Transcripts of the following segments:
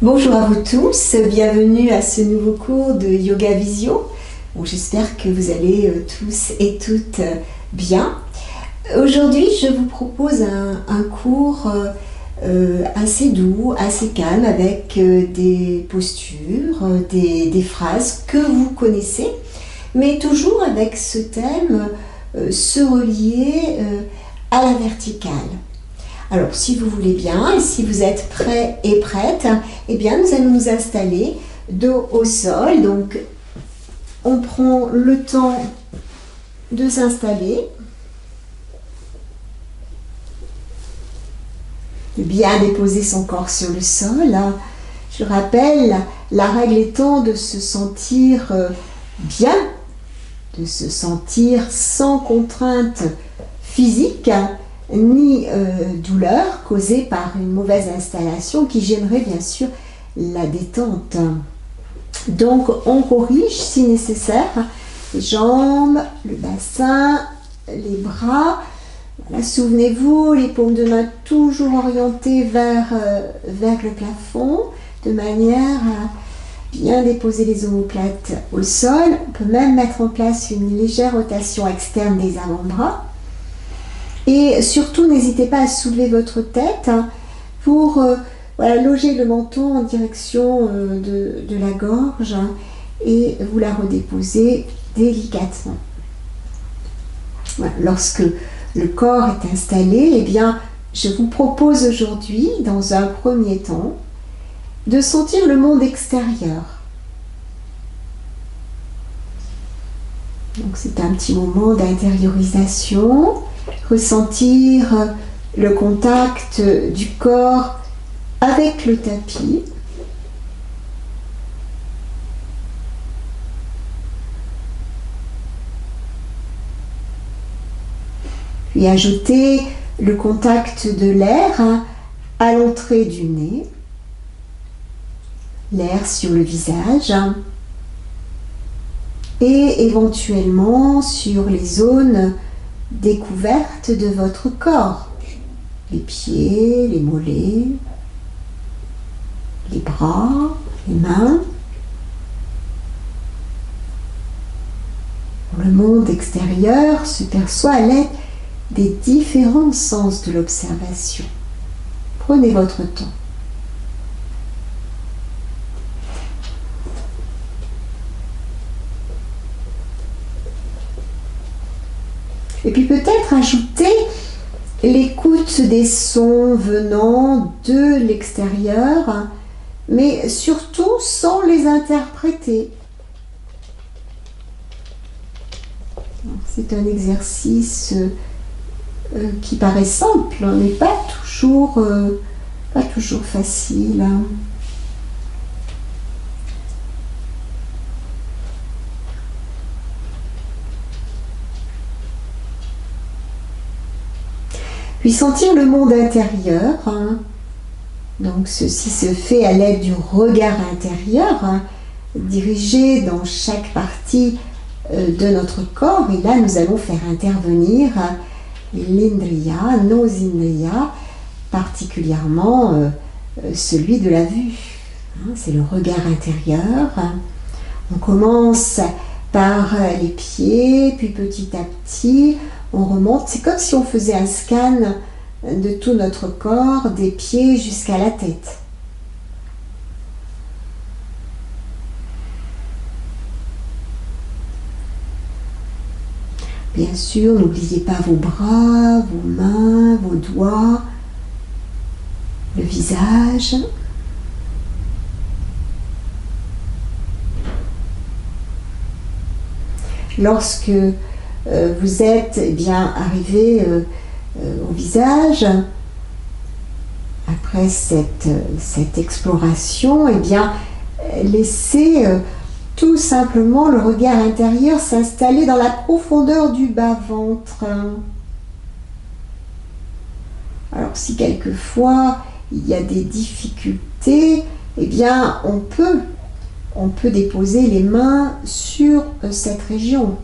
Bonjour à vous tous, bienvenue à ce nouveau cours de Yoga Visio. Bon, j'espère que vous allez tous et toutes bien. Aujourd'hui, je vous propose un cours assez doux, assez calme, avec des postures, des phrases que vous connaissez, mais toujours avec ce thème, se relier à la verticale. Alors, si vous voulez bien, et si vous êtes prêts et prêtes, eh bien, nous allons nous installer dos au sol. Donc, on prend le temps de s'installer, de bien déposer son corps sur le sol. Je rappelle, la règle étant de se sentir bien, de se sentir sans contrainte physique, ni douleur causée par une mauvaise installation qui gênerait bien sûr la détente. Donc on corrige si nécessaire les jambes, le bassin, les bras. Voilà, souvenez-vous, les paumes de main toujours orientées vers le plafond, de manière à bien déposer les omoplates au sol. On peut même mettre en place une légère rotation externe des avant-bras. Et surtout, n'hésitez pas à soulever votre tête pour loger le menton en direction de la gorge et vous la redéposez délicatement. Voilà. Lorsque le corps est installé, eh bien, je vous propose aujourd'hui, dans un premier temps, de sentir le monde extérieur. Donc, c'est un petit moment d'intériorisation. Ressentir le contact du corps avec le tapis. Puis ajouter le contact de l'air à l'entrée du nez, l'air sur le visage et éventuellement sur les zones découverte de votre corps, les pieds, les mollets, les bras, les mains. Le monde extérieur se perçoit à l'aide des différents sens de l'observation. Prenez votre temps. Et puis peut-être ajouter l'écoute des sons venant de l'extérieur, mais surtout sans les interpréter. C'est un exercice qui paraît simple, mais pas toujours facile. Puis sentir le monde intérieur. Donc ceci se fait à l'aide du regard intérieur, dirigé dans chaque partie de notre corps. Et là, nous allons faire intervenir l'indriya, nos indriyas, particulièrement celui de la vue. C'est le regard intérieur. On commence par les pieds, puis petit à petit, on remonte. C'est comme si on faisait un scan de tout notre corps, des pieds jusqu'à la tête. Bien sûr, n'oubliez pas vos bras, vos mains, vos doigts, le visage. Lorsque vous êtes arrivé au visage, après cette exploration, laissez tout simplement le regard intérieur s'installer dans la profondeur du bas-ventre. Alors si quelquefois il y a des difficultés, on peut déposer les mains sur cette région.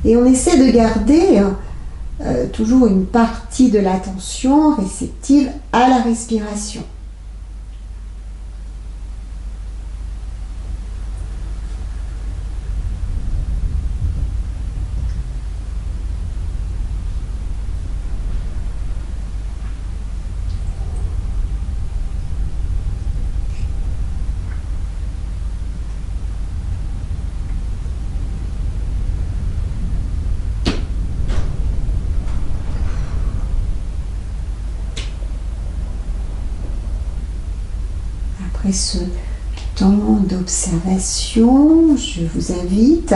Et on essaie de garder toujours une partie de l'attention réceptive à la respiration. après ce temps d'observation, je vous invite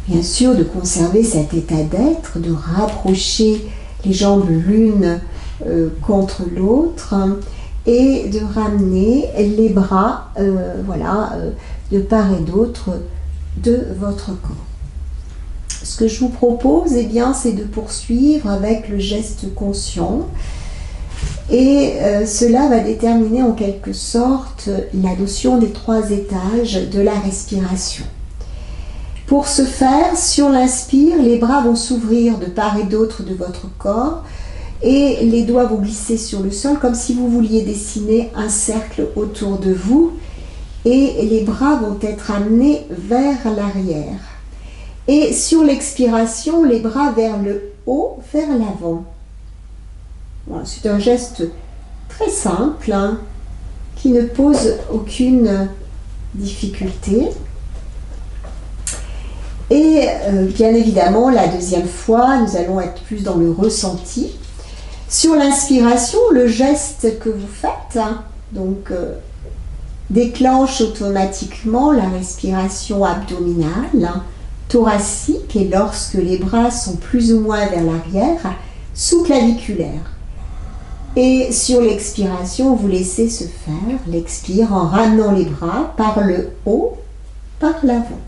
bien sûr de conserver cet état d'être, de rapprocher les jambes l'une contre l'autre et de ramener les bras de part et d'autre de votre corps. Ce que je vous propose, eh bien, c'est de poursuivre avec le geste conscient et cela va déterminer en quelque sorte la notion des 3 étages de la respiration. Pour ce faire, si on l'inspire, les bras vont s'ouvrir de part et d'autre de votre corps et les doigts vont glisser sur le sol comme si vous vouliez dessiner un cercle autour de vous et les bras vont être amenés vers l'arrière. Et sur l'expiration, les bras vers le haut, vers l'avant. Voilà, c'est un geste très simple qui ne pose aucune difficulté. Et bien évidemment, la deuxième fois, nous allons être plus dans le ressenti. Sur l'inspiration, le geste que vous faites, déclenche automatiquement la respiration abdominale, thoracique, et lorsque les bras sont plus ou moins vers l'arrière, sous-claviculaire. Et sur l'expiration, vous laissez se faire l'expire en ramenant les bras par le haut, par l'avant.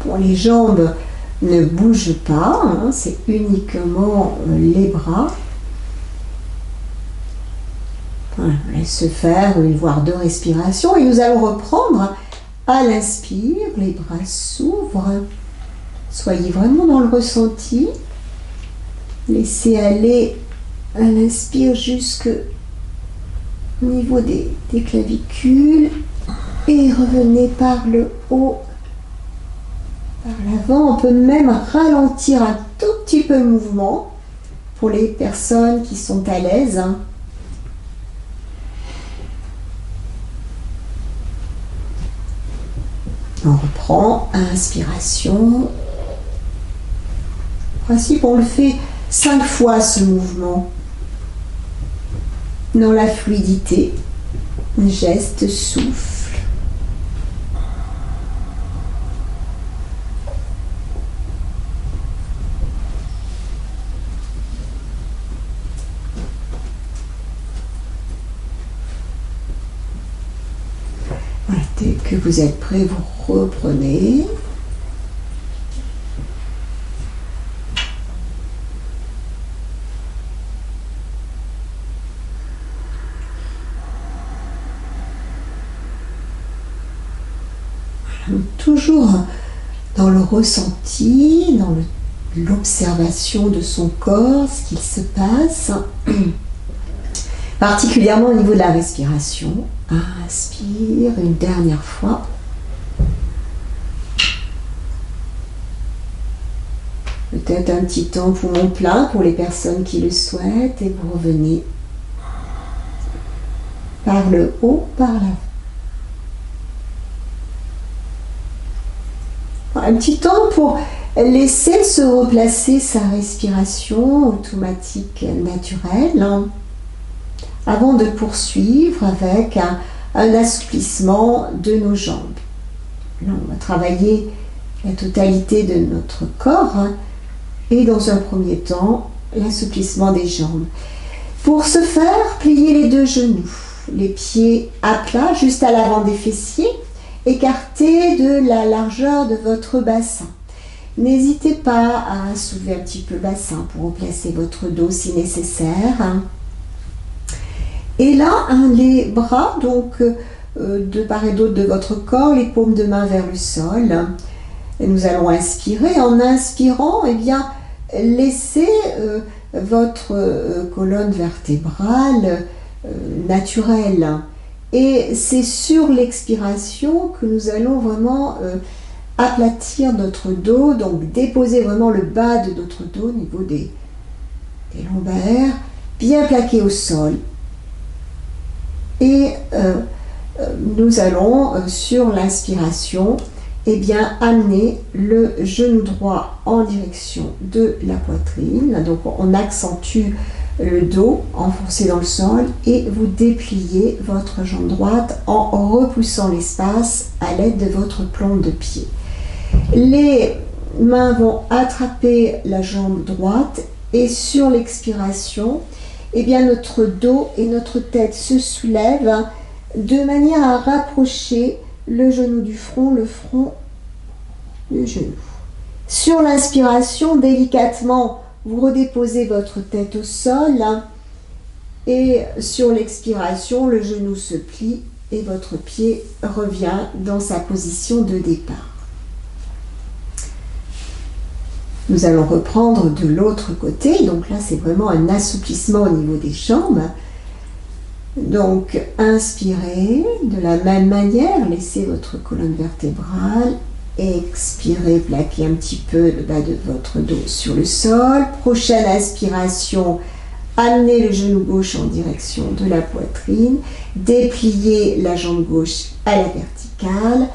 Bon, les jambes ne bougent pas, c'est uniquement les bras. Voilà, on laisse se faire une voire 2 respirations et nous allons reprendre à l'inspire, les bras s'ouvrent. Soyez vraiment dans le ressenti. Laissez aller à l'inspire jusqu'au niveau des clavicules et revenez par le haut, par l'avant. On peut même ralentir un tout petit peu le mouvement pour les personnes qui sont à l'aise. On reprend, inspiration. En principe, on le fait 5 fois ce mouvement. Dans la fluidité, geste, souffle. Voilà, dès que vous êtes prêt, vous reprenez. Toujours dans le ressenti, dans l'observation de son corps, ce qu'il se passe, particulièrement au niveau de la respiration. Inspire une dernière fois. Peut-être un petit temps poumon plein pour les personnes qui le souhaitent et vous revenez par le haut, par l'avant. Un petit temps pour laisser se replacer sa respiration automatique naturelle avant de poursuivre avec un assouplissement de nos jambes. Là, on va travailler la totalité de notre corps et dans un premier temps, l'assouplissement des jambes. Pour ce faire, pliez les 2 genoux, les pieds à plat juste à l'avant des fessiers, écartés de la largeur de votre bassin. N'hésitez pas à soulever un petit peu le bassin pour replacer votre dos si nécessaire. Et là, les bras, de part et d'autre de votre corps, les paumes de main vers le sol. Et nous allons inspirer. En inspirant, eh bien, laissez votre colonne vertébrale naturelle. Et c'est sur l'expiration que nous allons vraiment aplatir notre dos, donc déposer vraiment le bas de notre dos au niveau des lombaires, bien plaqué au sol. Et nous allons, sur l'inspiration, eh bien, amenez le genou droit en direction de la poitrine. Donc, on accentue le dos, enfoncé dans le sol, et vous dépliez votre jambe droite en repoussant l'espace à l'aide de votre plante de pied. Les mains vont attraper la jambe droite et sur l'expiration, eh bien, notre dos et notre tête se soulèvent de manière à rapprocher le genou du front, le front du genou. Sur l'inspiration, délicatement, vous redéposez votre tête au sol et sur l'expiration, le genou se plie et votre pied revient dans sa position de départ. Nous allons reprendre de l'autre côté, donc là c'est vraiment un assouplissement au niveau des jambes. Donc inspirez de la même manière, laissez votre colonne vertébrale, expirez, plaquez un petit peu le bas de votre dos sur le sol. Prochaine inspiration, amenez le genou gauche en direction de la poitrine, dépliez la jambe gauche à la verticale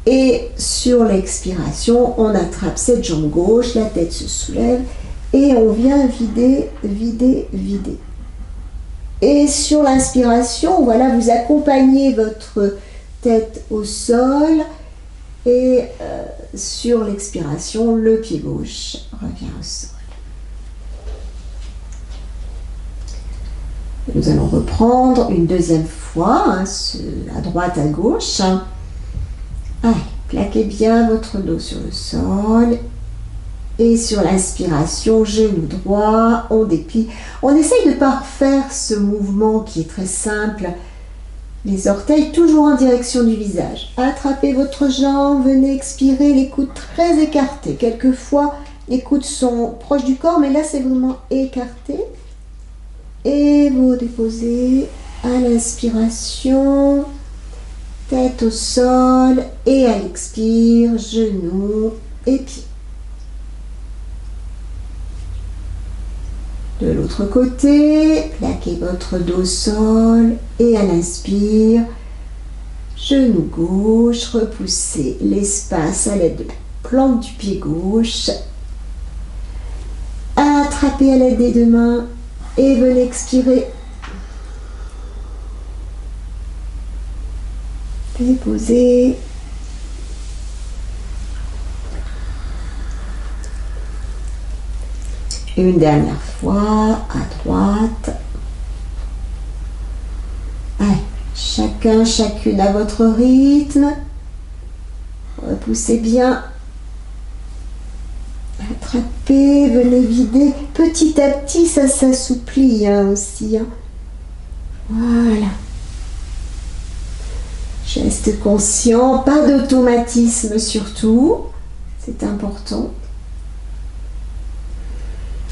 et sur l'expiration, on attrape cette jambe gauche, la tête se soulève et on vient vider, vider, vider. Et sur l'inspiration, voilà, vous accompagnez votre tête au sol et sur l'expiration, le pied gauche revient au sol. Nous allons reprendre une deuxième fois, à droite, à gauche. Allez, plaquez bien votre dos sur le sol. Et sur l'inspiration, genou droit, on déplie. On essaye de parfaire ce mouvement qui est très simple. Les orteils toujours en direction du visage. Attrapez votre jambe, venez expirer, les coudes très écartés. Quelquefois, les coudes sont proches du corps, mais là, c'est vraiment écarté. Et vous déposez à l'inspiration, tête au sol, et à l'expire, genoux et pieds. De l'autre côté, plaquez votre dos au sol et à l'inspire, genou gauche, repoussez l'espace à l'aide de la plante du pied gauche. Attrapez à l'aide des deux mains et venez expirer. Déposez. Une dernière fois, à droite. Allez, chacun, chacune à votre rythme. Repoussez bien. Attrapez, venez vider. Petit à petit, ça s'assouplit aussi. Voilà. Geste conscient, pas d'automatisme surtout. C'est important.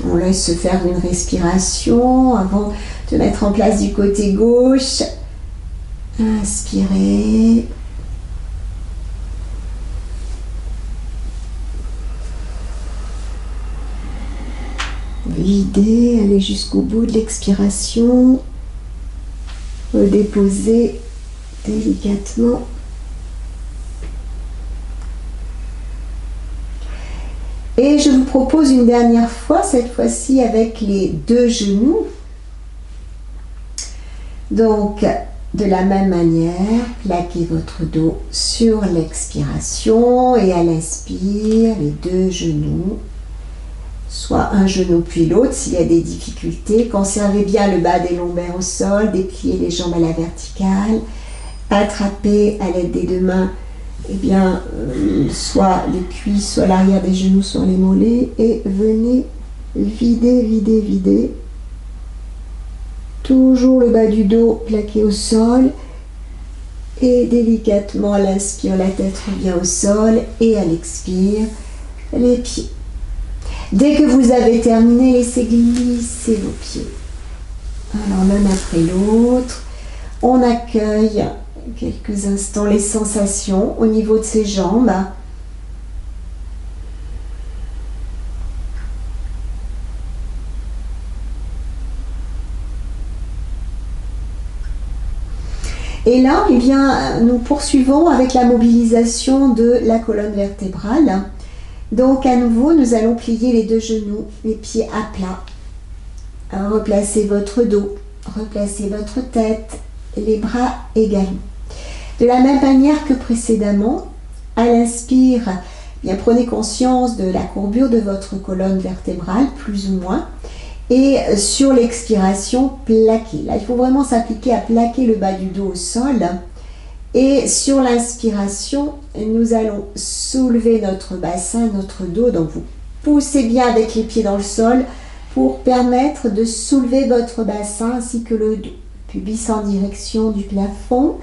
On laisse se faire une respiration avant de mettre en place du côté gauche. Inspirez. Videz, allez jusqu'au bout de l'expiration. Redéposez délicatement. Et je vous propose une dernière fois, cette fois-ci avec les deux genoux. Donc, de la même manière, plaquez votre dos sur l'expiration et à l'inspire, les deux genoux. Soit un genou puis l'autre s'il y a des difficultés. Conservez bien le bas des lombaires au sol, dépliez les jambes à la verticale. Attrapez à l'aide des deux mains eh bien, soit les cuisses, soit l'arrière des genoux, soit les mollets, et venez vider, vider, vider. Toujours le bas du dos plaqué au sol, et délicatement à l'inspire, la tête revient au sol, et à l'expire, les pieds. Dès que vous avez terminé, laissez glisser vos pieds. Alors l'un après l'autre, on accueille quelques instants les sensations au niveau de ses jambes. Et là, eh bien, nous poursuivons avec la mobilisation de la colonne vertébrale. Donc, à nouveau, nous allons plier les deux genoux, les pieds à plat. Replacez votre dos, replacez votre tête, les bras également. De la même manière que précédemment, à l'inspire, eh bien, prenez conscience de la courbure de votre colonne vertébrale, plus ou moins. Et sur l'expiration, plaquez. Là, il faut vraiment s'appliquer à plaquer le bas du dos au sol. Et sur l'inspiration, nous allons soulever notre bassin, notre dos. Donc, vous poussez bien avec les pieds dans le sol pour permettre de soulever votre bassin ainsi que le dos. Pubis en direction du plafond.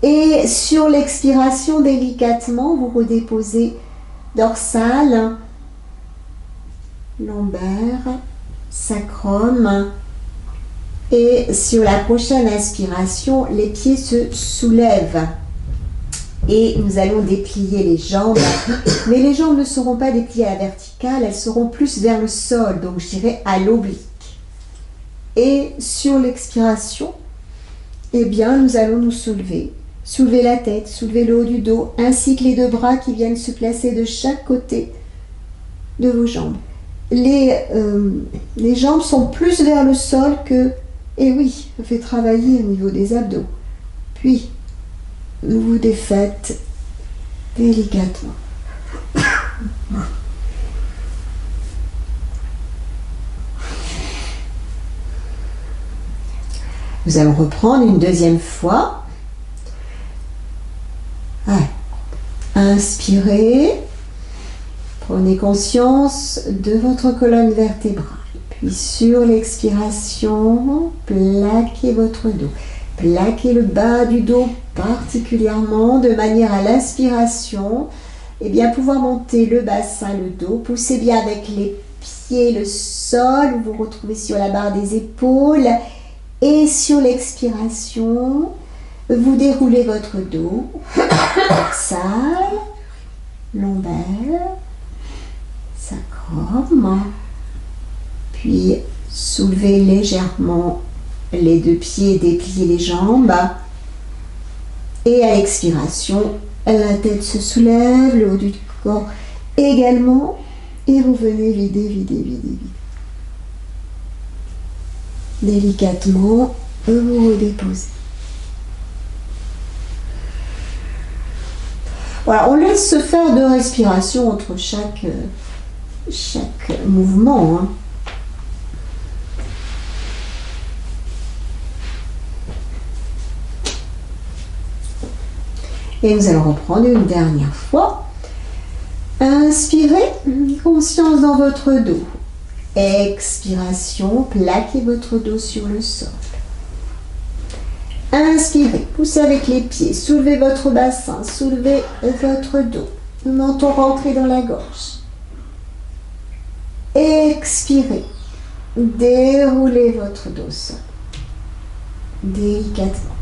Et sur l'expiration, délicatement, vous redéposez dorsale, lombaire, sacrum. Et sur la prochaine inspiration, les pieds se soulèvent. Et nous allons déplier les jambes. Mais les jambes ne seront pas dépliées à la verticale, elles seront plus vers le sol, donc je dirais à l'oblique. Et sur l'expiration, eh bien, nous allons nous soulever. Soulever la tête, soulever le haut du dos, ainsi que les deux bras qui viennent se placer de chaque côté de vos jambes. Les jambes sont plus vers le sol que... Et oui, ça fait travailler au niveau des abdos. Puis, vous vous défaites délicatement. Nous allons reprendre une deuxième fois. Inspirez. Prenez conscience de votre colonne vertébrale. Puis sur l'expiration, plaquez votre dos. Plaquez le bas du dos particulièrement de manière à l'inspiration, et bien pouvoir monter le bassin, le dos. Poussez bien avec les pieds le sol, vous vous retrouvez sur la barre des épaules. Et sur l'expiration, vous déroulez votre dos, dorsale, lombaire, sacrum. Puis soulevez légèrement les deux pieds, dépliez les jambes. Et à l'expiration, la tête se soulève, le haut du corps également. Et vous venez vider, vider, vider, vider. Délicatement, vous redéposez. Voilà, on laisse se faire 2 respirations entre chaque mouvement. Hein. Et nous allons reprendre une dernière fois. Inspirez, conscience dans votre dos. Expiration, plaquez votre dos sur le sol. Inspirez, poussez avec les pieds, soulevez votre bassin, soulevez votre dos. Le menton rentré dans la gorge. Expirez, déroulez votre dos au sol. Délicatement.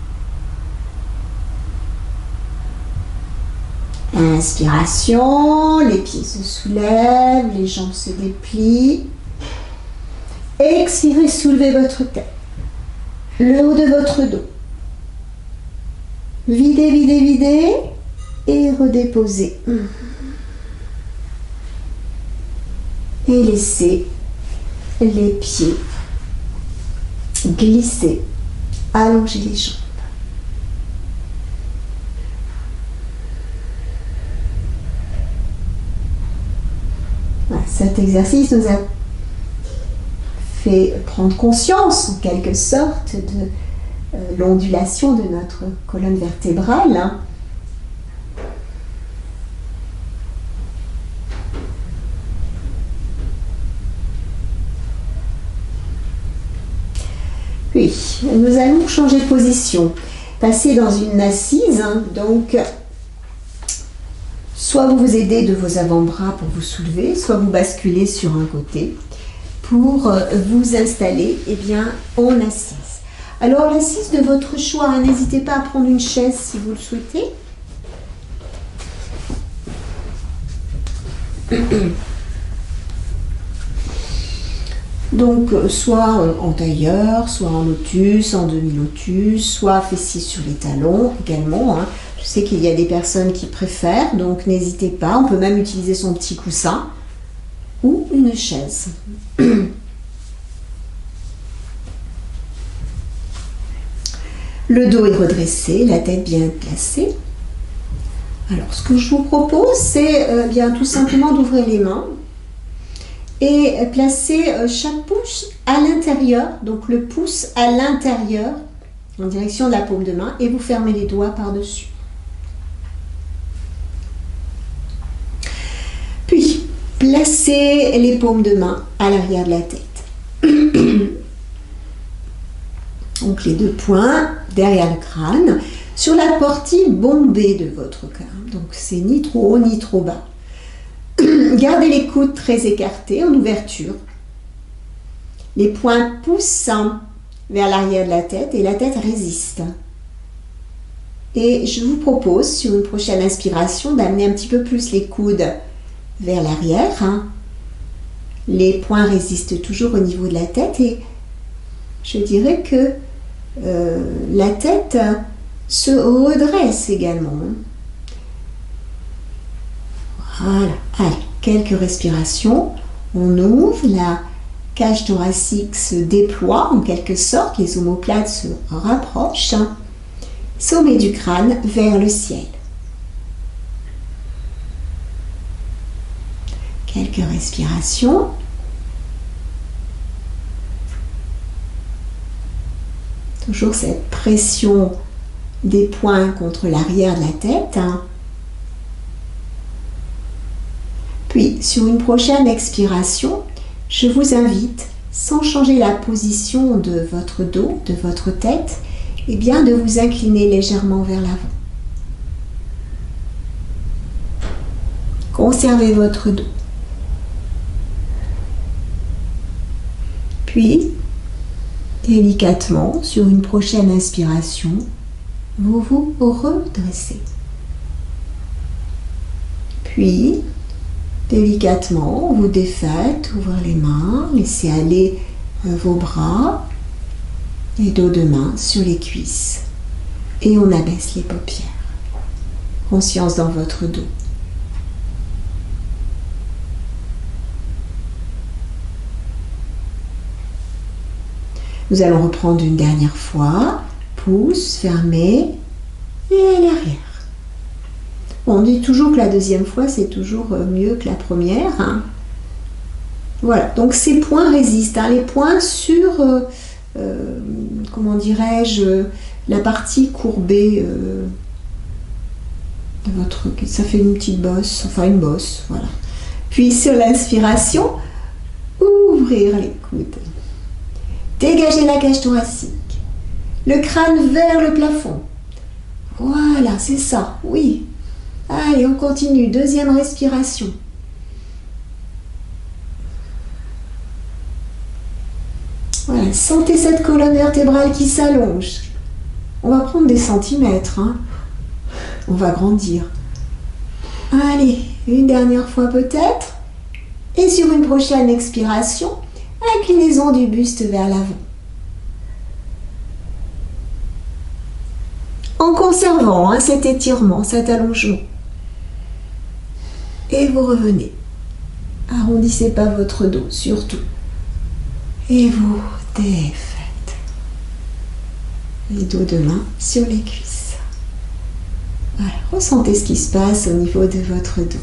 Inspiration, les pieds se soulèvent, les jambes se déplient. Expirez, soulevez votre tête, le haut de votre dos. Videz, videz, videz et redéposez. Et laissez les pieds glisser, allongez les jambes. Voilà, cet exercice nous a fait prendre conscience en quelque sorte de l'ondulation de notre colonne vertébrale. Hein. Puis, nous allons changer de position, passer dans une assise. Hein, donc, soit vous vous aidez de vos avant-bras pour vous soulever, soit vous basculez sur un côté pour vous installer en assise. Alors, l'assise de votre choix, hein, n'hésitez pas à prendre une chaise si vous le souhaitez. Donc, soit en tailleur, soit en lotus, en demi-lotus, soit fessier sur les talons également. Hein. Je sais qu'il y a des personnes qui préfèrent, donc n'hésitez pas. On peut même utiliser son petit coussin ou une chaise. Le dos est redressé, la tête bien placée. Alors, ce que je vous propose, c'est bien tout simplement d'ouvrir les mains et placer chaque pouce à l'intérieur, donc le pouce à l'intérieur en direction de la paume de main, et vous fermez les doigts par-dessus. Puis, placez les paumes de main à l'arrière de la tête. Donc les deux poings derrière le crâne, sur la partie bombée de votre crâne. Donc c'est ni trop haut ni trop bas. Gardez les coudes très écartés en ouverture. Les poings poussent vers l'arrière de la tête et la tête résiste. Et je vous propose, sur une prochaine inspiration, d'amener un petit peu plus les coudes vers l'arrière. Les poings résistent toujours au niveau de la tête et je dirais que la tête se redresse également. Voilà, allez, quelques respirations. On ouvre, la cage thoracique se déploie en quelque sorte, les omoplates se rapprochent. Sommet du crâne vers le ciel. Quelques respirations. Toujours cette pression des poings contre l'arrière de la tête. Puis, sur une prochaine expiration, je vous invite, sans changer la position de votre dos, de votre tête, eh bien, de vous incliner légèrement vers l'avant. Conservez votre dos. Puis, délicatement, sur une prochaine inspiration, vous vous redressez. Puis, délicatement, vous défaites, ouvrez les mains, laissez aller vos bras, les dos de main sur les cuisses. Et on abaisse les paupières. Conscience dans votre dos. Nous allons reprendre une dernière fois. Pouce fermé et à l'arrière. On dit toujours que la deuxième fois, c'est toujours mieux que la première. Voilà, donc ces points résistent. Les points sur, comment dirais-je, la partie courbée de votre... Ça fait une petite bosse, enfin une bosse, voilà. Puis sur l'inspiration, ouvrir les coudes. Dégagez la cage thoracique. Le crâne vers le plafond. Voilà, c'est ça, oui. Allez, on continue. Deuxième respiration. Voilà, sentez cette colonne vertébrale qui s'allonge. On va prendre des centimètres. On va grandir. Allez, une dernière fois peut-être. Et sur une prochaine expiration, inclinaison du buste vers l'avant. En conservant cet étirement, cet allongement. Et vous revenez. Arrondissez pas votre dos, surtout. Et vous défaites. Les dos de main sur les cuisses. Voilà, ressentez ce qui se passe au niveau de votre dos.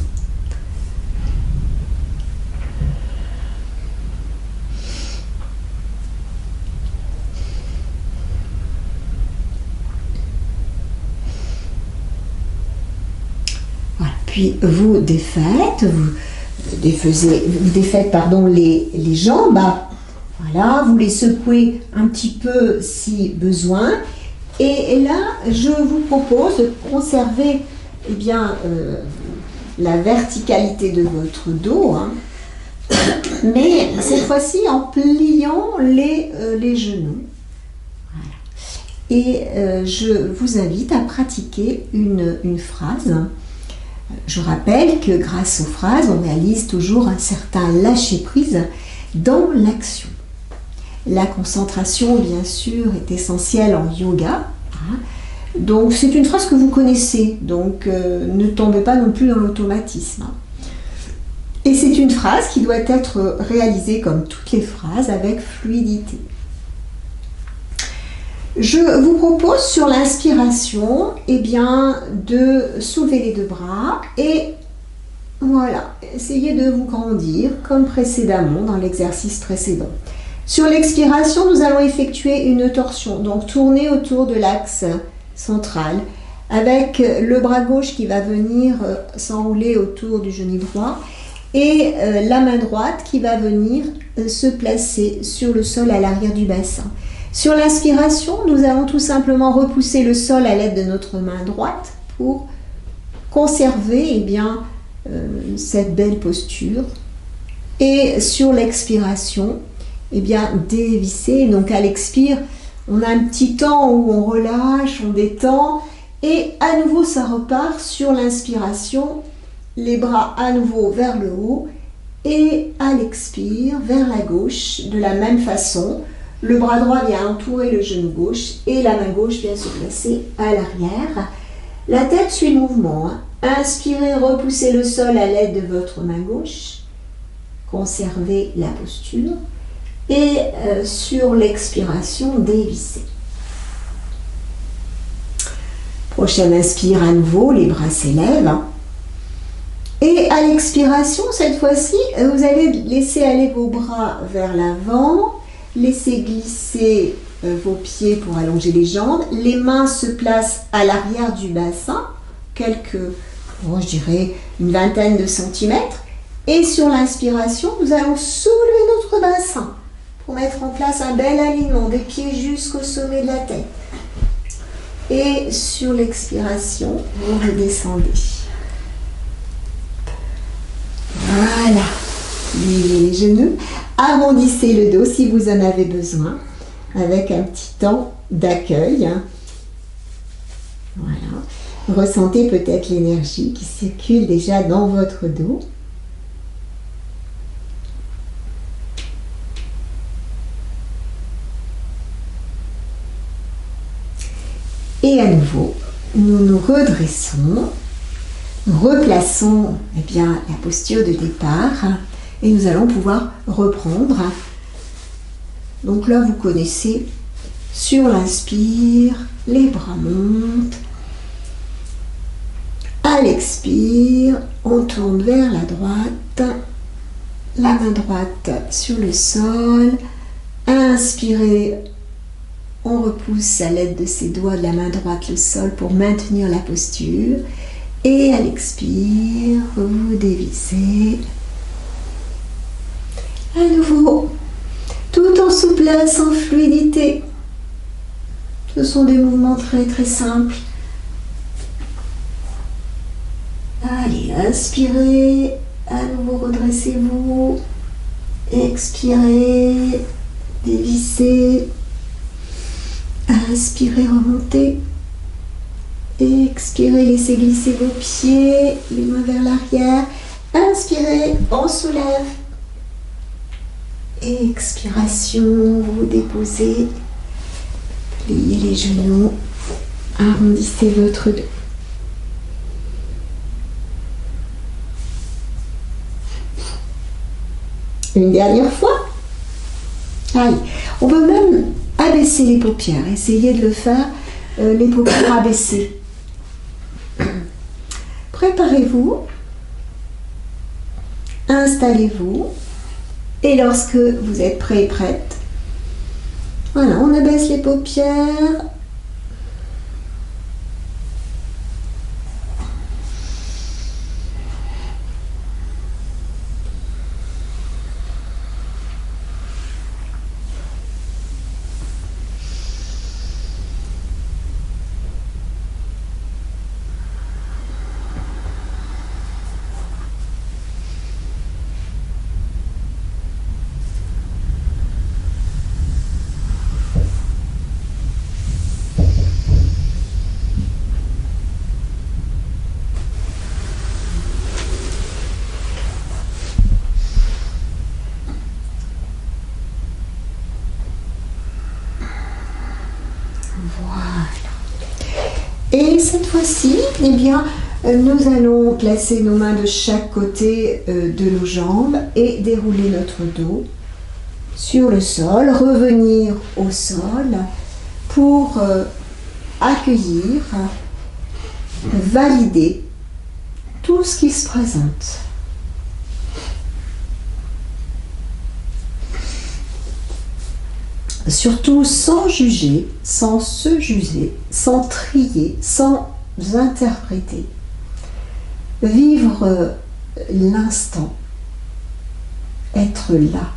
Puis vous défaites, les jambes. Voilà, vous les secouez un petit peu si besoin. Et là, je vous propose de conserver la verticalité de votre dos, mais cette fois-ci en pliant les genoux. Voilà. Et je vous invite à pratiquer une phrase. Je rappelle que grâce aux phrases, on réalise toujours un certain lâcher-prise dans l'action. La concentration, bien sûr, est essentielle en yoga. Donc c'est une phrase que vous connaissez, donc ne tombez pas non plus dans l'automatisme. Et c'est une phrase qui doit être réalisée comme toutes les phrases avec fluidité. Je vous propose sur l'inspiration de soulever les deux bras et voilà, essayez de vous grandir comme précédemment dans l'exercice précédent. Sur l'expiration, nous allons effectuer une torsion, donc tourner autour de l'axe central avec le bras gauche qui va venir s'enrouler autour du genou droit et la main droite qui va venir se placer sur le sol à l'arrière du bassin. Sur l'inspiration, nous allons tout simplement repousser le sol à l'aide de notre main droite pour conserver cette belle posture. Et sur l'expiration, dévisser. Donc à l'expire, on a un petit temps où on relâche, on détend. Et à nouveau, ça repart sur l'inspiration. Les bras à nouveau vers le haut. Et à l'expire, vers la gauche, de la même façon. Le bras droit vient entourer le genou gauche et la main gauche vient se placer à l'arrière. La tête suit le mouvement. Inspirez, repoussez le sol à l'aide de votre main gauche. Conservez la posture. Et sur l'expiration, dévissez. Prochaine inspire à nouveau, les bras s'élèvent. Et à l'expiration, cette fois-ci, vous allez laisser aller vos bras vers l'avant. Laissez glisser vos pieds pour allonger les jambes. Les mains se placent à l'arrière du bassin, je dirais une vingtaine de centimètres. Et sur l'inspiration, nous allons soulever notre bassin pour mettre en place un bel alignement des pieds jusqu'au sommet de la tête. Et sur l'expiration, vous redescendez. Voilà. Pliez les genoux. Arrondissez le dos si vous en avez besoin, avec un petit temps d'accueil. Voilà. Ressentez peut-être l'énergie qui circule déjà dans votre dos. Et à nouveau, nous nous redressons, replaçons la posture de départ. Et nous allons pouvoir reprendre. Donc là, vous connaissez, sur l'inspire, les bras montent. À l'expire, on tourne vers la droite. La main droite sur le sol. Inspirez, on repousse à l'aide de ses doigts de la main droite le sol pour maintenir la posture. Et à l'expire, vous dévissez. À nouveau, tout en souplesse, en fluidité. Ce sont des mouvements très très simples. Allez, inspirez, à nouveau redressez-vous. Expirez, dévissez. Inspirez, remontez. Expirez, laissez glisser vos pieds, les mains vers l'arrière. Inspirez, on soulève. Expiration, vous déposez, pliez les genoux, arrondissez votre dos. Une dernière fois. Allez, on peut même abaisser les paupières. Essayez de le faire, les paupières abaissées. Préparez-vous, installez-vous. Et lorsque vous êtes prêt et prête, voilà, on abaisse les paupières. Et cette fois-ci, eh bien, nous allons placer nos mains de chaque côté de nos jambes et dérouler notre dos sur le sol, revenir au sol pour accueillir, valider tout ce qui se présente. Surtout sans juger, sans se juger, sans trier, sans interpréter. Vivre l'instant, être là.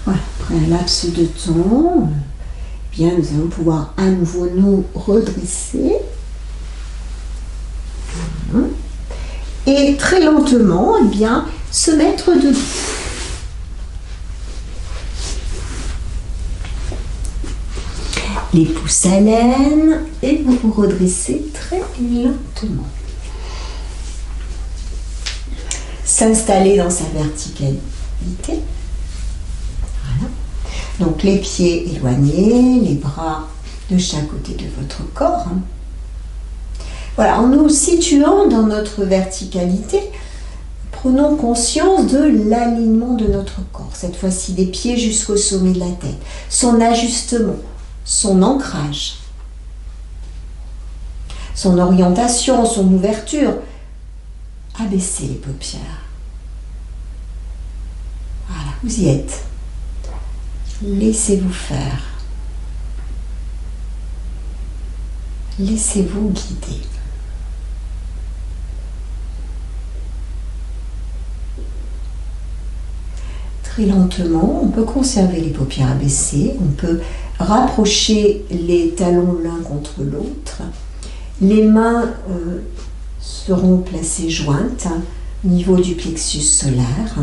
Voilà, après un laps de temps, eh bien, nous allons pouvoir à nouveau nous redresser. Et très lentement, eh bien, se mettre debout. Les pouces à l'aine et vous vous redressez très lentement. S'installer dans sa verticalité. Donc les pieds éloignés, les bras de chaque côté de votre corps. Voilà, en nous situant dans notre verticalité, prenons conscience de l'alignement de notre corps. Cette fois-ci des pieds jusqu'au sommet de la tête. Son ajustement, son ancrage, son orientation, son ouverture. Abaissez les paupières. Voilà, vous y êtes. Laissez-vous faire. Laissez-vous guider. Très lentement, on peut conserver les paupières abaissées, on peut rapprocher les talons l'un contre l'autre. Les mains seront placées jointes au niveau du plexus solaire.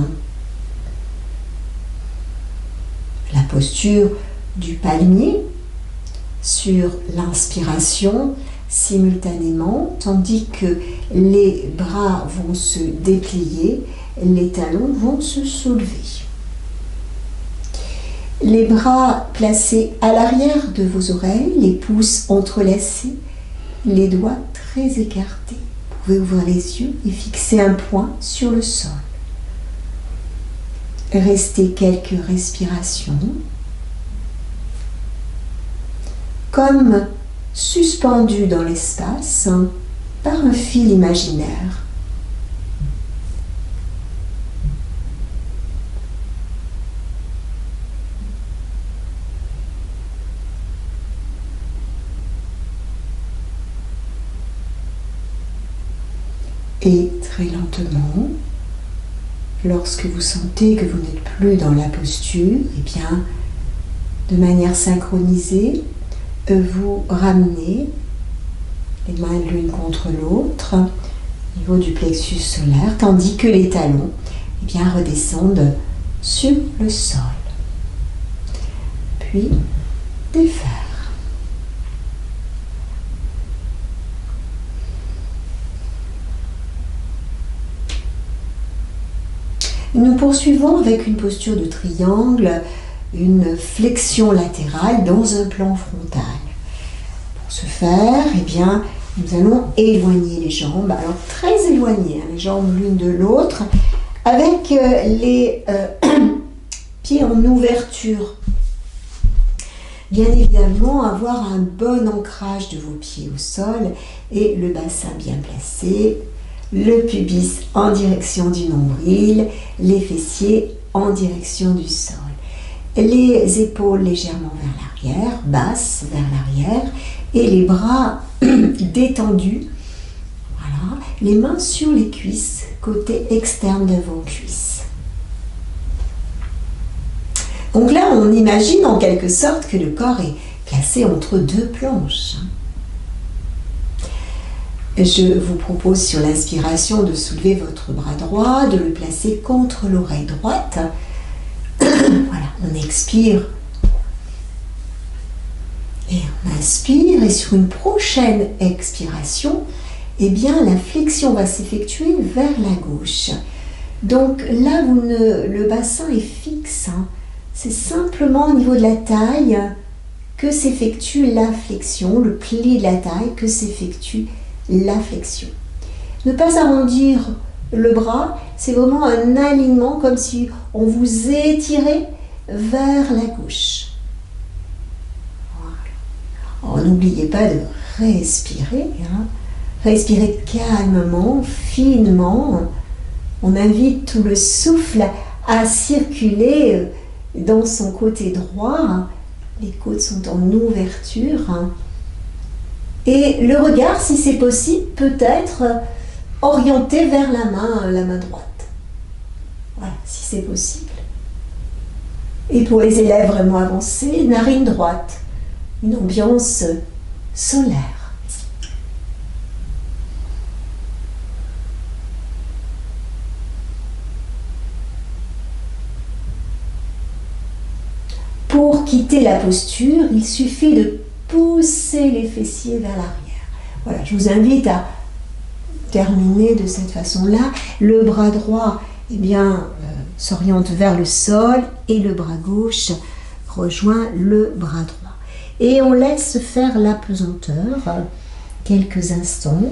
La posture du palmier sur l'inspiration simultanément, tandis que les bras vont se déplier, les talons vont se soulever. Les bras placés à l'arrière de vos oreilles, les pouces entrelacés, les doigts très écartés. Vous pouvez ouvrir les yeux et fixer un point sur le sol. Restez quelques respirations, comme suspendu dans l'espace par un fil imaginaire. Et très lentement, lorsque vous sentez que vous n'êtes plus dans la posture, eh bien, de manière synchronisée, vous ramenez les mains l'une contre l'autre au niveau du plexus solaire, tandis que les talons, eh bien, redescendent sur le sol. Puis, défaire. Nous poursuivons avec une posture de triangle, une flexion latérale dans un plan frontal. Pour ce faire, eh bien, nous allons éloigner les jambes, alors très éloignées, les jambes l'une de l'autre, avec les pieds en ouverture. Bien évidemment, avoir un bon ancrage de vos pieds au sol et le bassin bien placé, le pubis en direction du nombril, les fessiers en direction du sol. Les épaules légèrement vers l'arrière, basses vers l'arrière, et les bras détendus. Voilà, les mains sur les cuisses, côté externe de vos cuisses. Donc là, on imagine en quelque sorte que le corps est placé entre deux planches. Je vous propose sur l'inspiration de soulever votre bras droit, de le placer contre l'oreille droite. Voilà, on expire Et on inspire, et sur une prochaine expiration, eh bien, la flexion va s'effectuer vers la gauche. Donc là, le bassin est fixe. Hein. C'est simplement au niveau de la taille que s'effectue la flexion, le pli de la taille que s'effectue la flexion. Ne pas arrondir le bras, c'est vraiment un alignement comme si on vous étirait vers la gauche. Voilà. N'oubliez pas de respirer. Hein. Respirez calmement, finement. On invite tout le souffle à circuler dans son côté droit. Les côtes sont en ouverture. Et le regard, si c'est possible, peut être orienté vers la main droite. Voilà, si c'est possible. Et pour les élèves vraiment avancés, narine droite. Une ambiance solaire. Pour quitter la posture, il suffit de pousser les fessiers vers l'arrière. Voilà, je vous invite à terminer de cette façon-là. Le bras droit, eh bien, s'oriente vers le sol et le bras gauche rejoint le bras droit. Et on laisse faire la pesanteur quelques instants.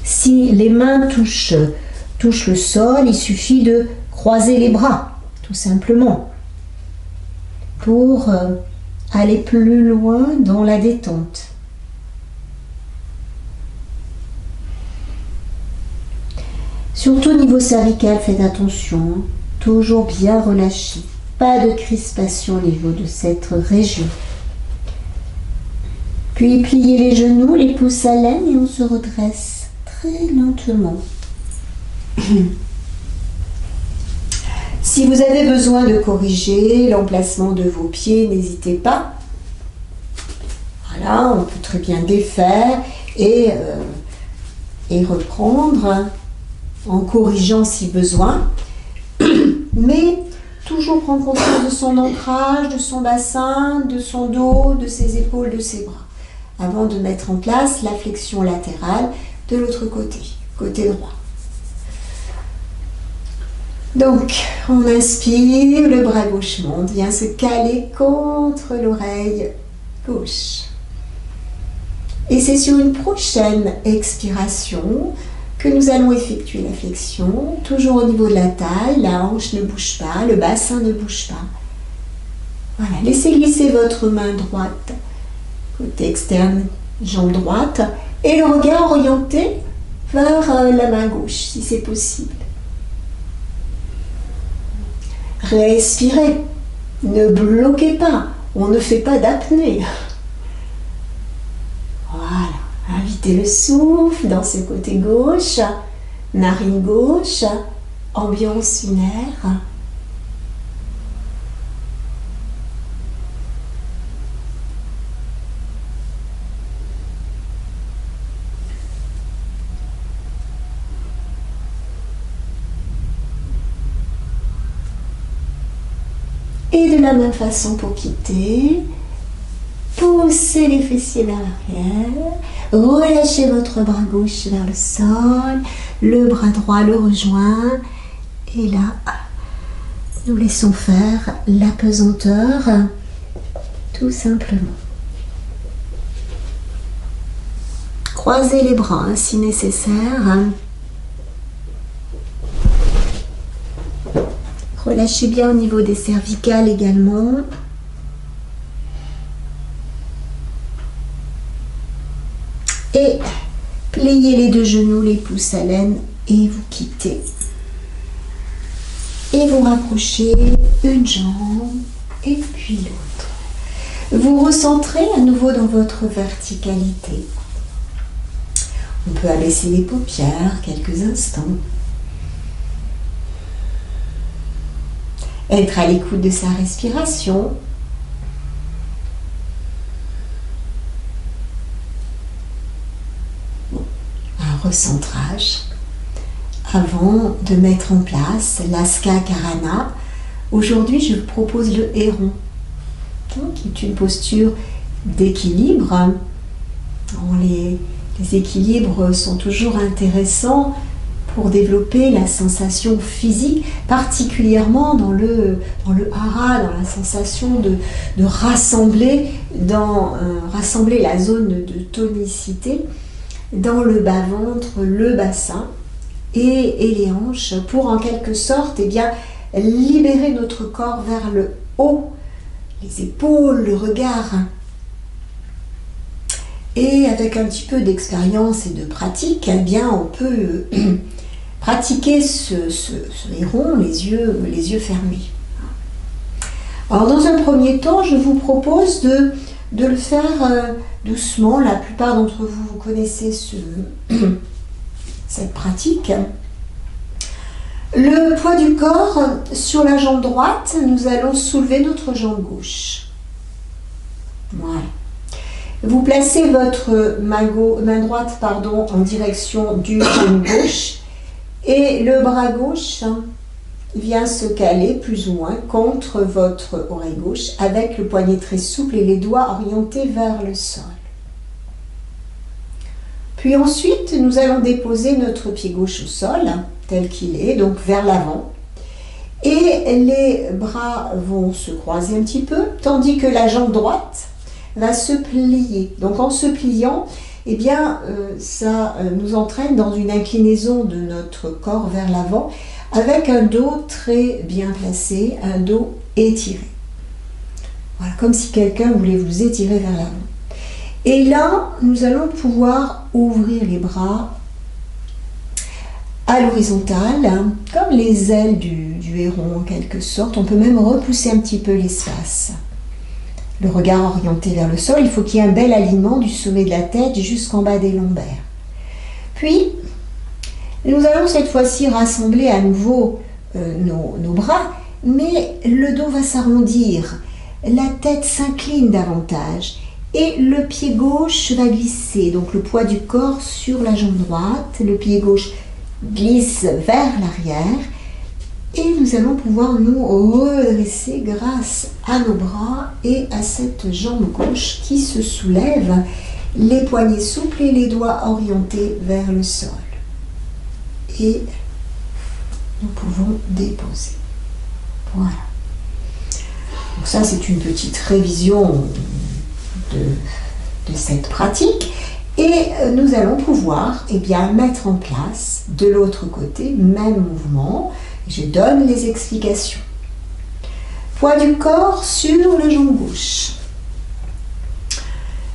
Si les mains touchent le sol, il suffit de croiser les bras, tout simplement, pour aller plus loin dans la détente. Surtout au niveau cervical, faites attention, toujours bien relâché, pas de crispation au niveau de cette région. Puis pliez les genoux, les pouces à l'aine et on se redresse très lentement. Si vous avez besoin de corriger l'emplacement de vos pieds, n'hésitez pas. Voilà, on peut très bien défaire et reprendre en corrigeant si besoin. Mais toujours prendre conscience de son ancrage, de son bassin, de son dos, de ses épaules, de ses bras, avant de mettre en place la flexion latérale de l'autre côté, côté droit. Donc, on inspire, le bras gauche monte, vient se caler contre l'oreille gauche. Et c'est sur une prochaine expiration que nous allons effectuer la flexion, toujours au niveau de la taille, la hanche ne bouge pas, le bassin ne bouge pas. Voilà, laissez glisser votre main droite, côté externe, jambe droite, et le regard orienté vers la main gauche, si c'est possible. Respirez, ne bloquez pas, on ne fait pas d'apnée. Voilà, invitez le souffle dans ce côté gauche, narine gauche, ambiance lunaire. Et de la même façon pour quitter, poussez les fessiers vers l'arrière, relâchez votre bras gauche vers le sol, le bras droit le rejoint, et là, nous laissons faire la pesanteur, tout simplement. Croisez les bras si nécessaire. Relâchez bien au niveau des cervicales également. Et pliez les deux genoux, les pouces à l'aine et vous quittez. Et vous rapprochez une jambe et puis l'autre. Vous recentrez à nouveau dans votre verticalité. On peut abaisser les paupières quelques instants. Être à l'écoute de sa respiration. Un recentrage avant de mettre en place l'Aska Karana. Aujourd'hui, je vous propose le héron. qui est une posture d'équilibre. Les équilibres sont toujours intéressants pour développer la sensation physique, particulièrement dans le hara, dans la sensation de rassembler la zone de tonicité dans le bas-ventre, le bassin et les hanches, pour en quelque sorte libérer notre corps vers le haut, les épaules, le regard. Et avec un petit peu d'expérience et de pratique, on peut pratiquer ce héron les yeux fermés. Alors dans un premier temps, je vous propose de le faire doucement. La plupart d'entre vous connaissez cette pratique. Le poids du corps sur la jambe droite, nous allons soulever notre jambe gauche. Voilà. Vous placez votre main droite en direction du genou gauche et le bras gauche vient se caler plus ou moins contre votre oreille gauche avec le poignet très souple et les doigts orientés vers le sol. Puis ensuite, nous allons déposer notre pied gauche au sol, tel qu'il est, donc vers l'avant. Et les bras vont se croiser un petit peu, tandis que la jambe droite va se plier. Donc en se pliant, ça nous entraîne dans une inclinaison de notre corps vers l'avant, avec un dos très bien placé, un dos étiré. Voilà, comme si quelqu'un voulait vous étirer vers l'avant. Et là, nous allons pouvoir ouvrir les bras à l'horizontale, comme les ailes du héron en quelque sorte. On peut même repousser un petit peu l'espace. Le regard orienté vers le sol, il faut qu'il y ait un bel alignement du sommet de la tête jusqu'en bas des lombaires. Puis, nous allons cette fois-ci rassembler à nouveau nos bras, mais le dos va s'arrondir, la tête s'incline davantage et le pied gauche va glisser, donc le poids du corps sur la jambe droite, le pied gauche glisse vers l'arrière et nous allons pouvoir nous redresser grâce à nos bras et à cette jambe gauche qui se soulève, les poignets souples et les doigts orientés vers le sol. Et nous pouvons déposer. Voilà. Donc ça, c'est une petite révision de cette pratique. Et nous allons pouvoir mettre en place de l'autre côté, même mouvement. Je donne les explications. Poids du corps sur la jambe gauche.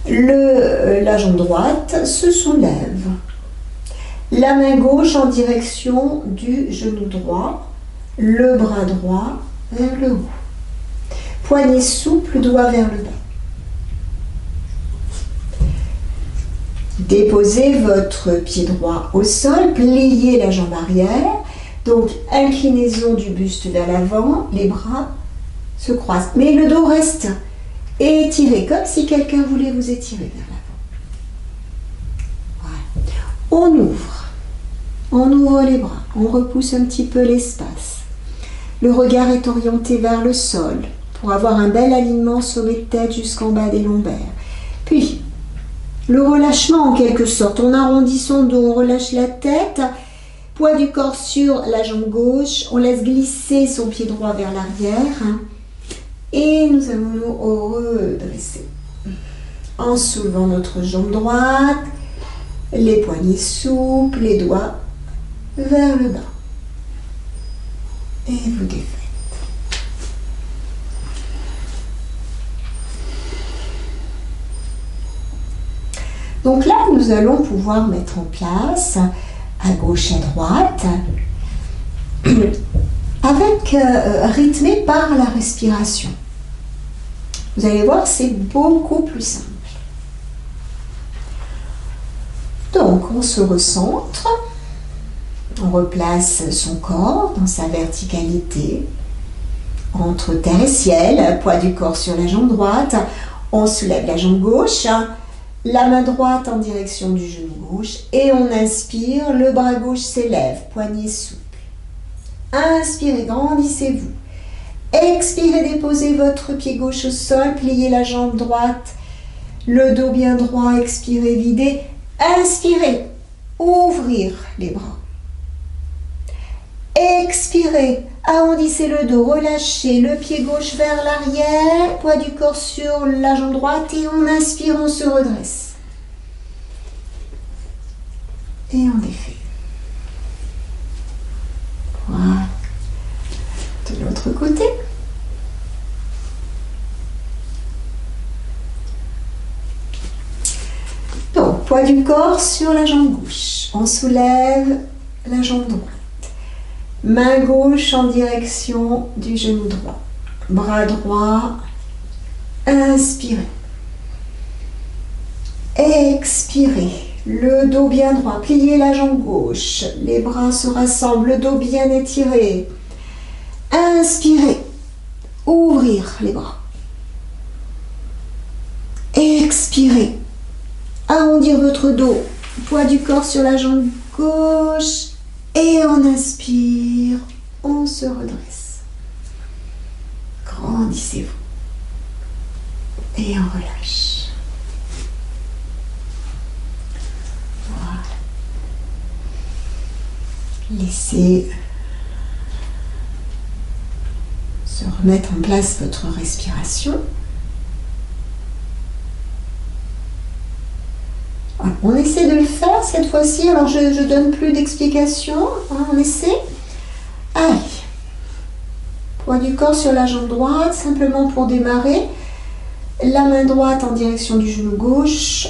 La jambe droite se soulève. La main gauche en direction du genou droit, le bras droit vers le haut. Poignet souple, doigt vers le bas. Déposez votre pied droit au sol, pliez la jambe arrière, donc inclinaison du buste vers l'avant, les bras se croisent. Mais le dos reste étiré, comme si quelqu'un voulait vous étirer vers l'avant. Voilà. On ouvre les bras, on repousse un petit peu l'espace. Le regard est orienté vers le sol pour avoir un bel alignement sommet de tête jusqu'en bas des lombaires. Puis, le relâchement en quelque sorte. On arrondit son dos, on relâche la tête, poids du corps sur la jambe gauche, on laisse glisser son pied droit vers l'arrière et nous allons nous redresser en soulevant notre jambe droite, les poignets souples, les doigts vers le bas et vous défaites. Donc là, nous allons pouvoir mettre en place, à gauche et à droite, rythmé par la respiration. Vous allez voir, c'est beaucoup plus simple. Donc, on se recentre, on replace son corps dans sa verticalité, entre terre et ciel, poids du corps sur la jambe droite, on soulève la jambe gauche, la main droite en direction du genou gauche et on inspire, le bras gauche s'élève, poignet souple. Inspirez, grandissez-vous. Expirez, déposez votre pied gauche au sol, pliez la jambe droite, le dos bien droit, expirez, videz. Inspirez, ouvrir les bras. Expirez, arrondissez le dos, relâchez le pied gauche vers l'arrière, poids du corps sur la jambe droite et en inspire, on se redresse. Et on défait. Voilà. De l'autre côté. Donc, poids du corps sur la jambe gauche. On soulève la jambe droite. Main gauche en direction du genou droit. Bras droit. Inspirez. Expirez. Le dos bien droit. Pliez la jambe gauche. Les bras se rassemblent. Le dos bien étiré. Inspirez. Ouvrir les bras. Expirez. Arrondir votre dos. Poids du corps sur la jambe gauche. Et on inspire. On se redresse. Grandissez-vous. Et on relâche. Voilà. Laissez se remettre en place votre respiration. On essaie de le faire cette fois-ci. Alors je ne donne plus d'explications. On essaie. Allez. Poids du corps sur la jambe droite, simplement pour démarrer. La main droite en direction du genou gauche.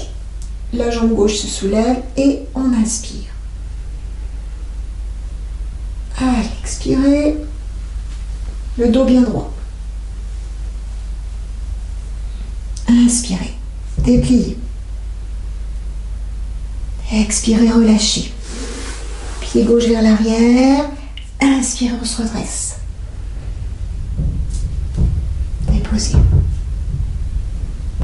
La jambe gauche se soulève et on inspire. Allez, expirez. Le dos bien droit. Inspirez. Dépliez. Expirez, relâchez. Pied gauche vers l'arrière. Inspirez, on se redresse. Déposez.